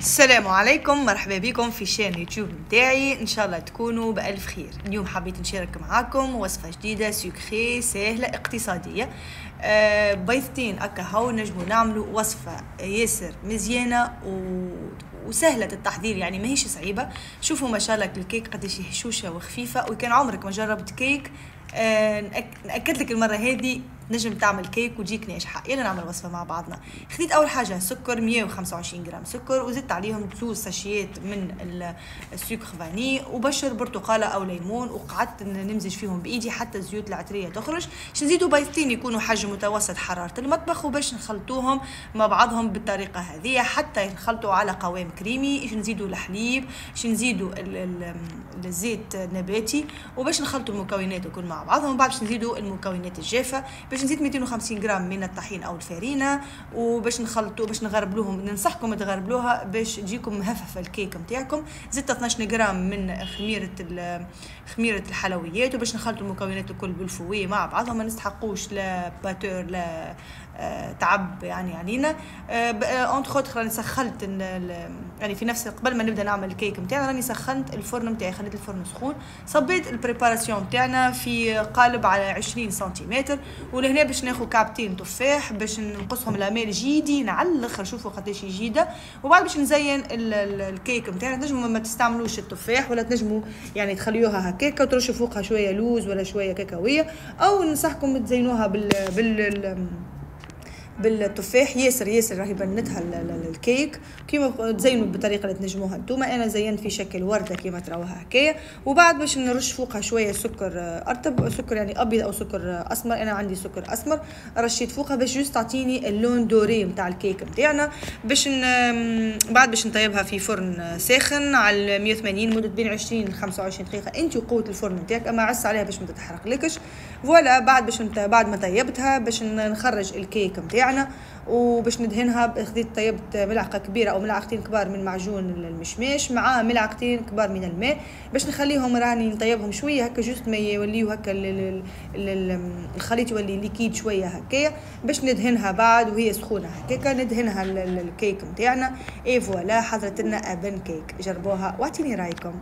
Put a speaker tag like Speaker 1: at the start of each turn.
Speaker 1: السلام عليكم، مرحبا بكم في شان يوتيوب متاعي. ان شاء الله تكونوا بألف خير. اليوم حبيت نشارك معاكم وصفة جديدة سكري سهلة اقتصادية. بيضتين اكا هاو نجمو نعملوا وصفة ياسر مزيانة وسهلة التحضير، يعني ماهيش صعيبة. شوفوا ما شاء الله الكيك قداش هشوشة وخفيفة، وكان عمرك ما جربت كيك نأكد لك المرة هذه نجم تعمل كيك وتجيك ناجحة. يلا نعمل وصفة مع بعضنا. خديت أول حاجة سكر 125 جرام سكر، وزدت عليهم 2 ساشيات من السكر فاني وبشر برتقالة أو ليمون، وقعدت نمزج فيهم بإيدي حتى الزيوت العطرية تخرج. باش نزيدوا بيضتين يكونوا حجم متوسط حرارة المطبخ، وباش نخلطوهم مع بعضهم بالطريقة هذه حتى يخلطوا على قوام كريمي. باش نزيدوا الحليب، باش نزيدوا الزيت النباتي، وباش نخلطوا المكونات الكل مع بعضهم. بعد باش نزيدوا المكونات الجافة، باش نزيد 250 جرام من الطحين او الفارينه، وباش نخلطوا باش نغربلوهم. ننصحكم تغربلوها باش تجيكم مهففه الكيك نتاعكم. زدت 12 جرام من خميره الحلويات، وباش نخلطوا المكونات الكل بالفويه مع بعضهم. ما نستحقوش لا باتور لا تعب يعني علينا. اونتر اوتر راني سخنت يعني في نفس قبل ما نبدا نعمل الكيك نتاعنا راني سخنت الفرن نتاعي، خليت الفرن سخون. صبيت البريباراسيون نتاعنا في قالب على 20 سنتيمتر، ولهنا باش ناخذ كعبتين تفاح باش نقصهم لامال جيدين على الاخر. شوفوا قداش جيده. وبعد باش نزين الكيك نتاعنا. تنجموا ما تستعملوش التفاح، ولا تنجموا يعني تخليوها هكاكا وترشوا فوقها شويه لوز ولا شويه كاكاويه، او ننصحكم تزينوها بالتفاح. ياسر راهي بنتها الكيك كيما تزينوا بالطريقه اللي تنجموها نتوما. انا زينت في شكل ورده كيما تراوها هكايا. وبعد باش نرش فوقها شويه سكر ارطب، سكر يعني ابيض او سكر اسمر. انا عندي سكر اسمر، رشيت فوقها باش جوست تعطيني اللون دوري نتاع الكيك نتاعنا. بعد باش نطيبها في فرن ساخن على 180 مده بين 20 ل 25 دقيقه، انت وقوه الفرن نتاعك، اما عس عليها باش ما تتحرقلكش. فوالا بعد ما طيبتها باش نخرج الكيك نتاعنا، وباش ندهنها. خديت طيبت ملعقه كبيره او ملعقتين كبار من معجون المشماش مع ملعقتين كبار من الماء، باش نخليهم راني نطيبهم شويه هكا جوست ما يوليو هكا الخليط يولي ليكيد شويه هكايا، باش ندهنها بعد وهي سخونه هكاكا. ندهنها الكيك نتاعنا. اي فوالا حضرت لنا ابن كيك. جربوها واعطيني رايكم.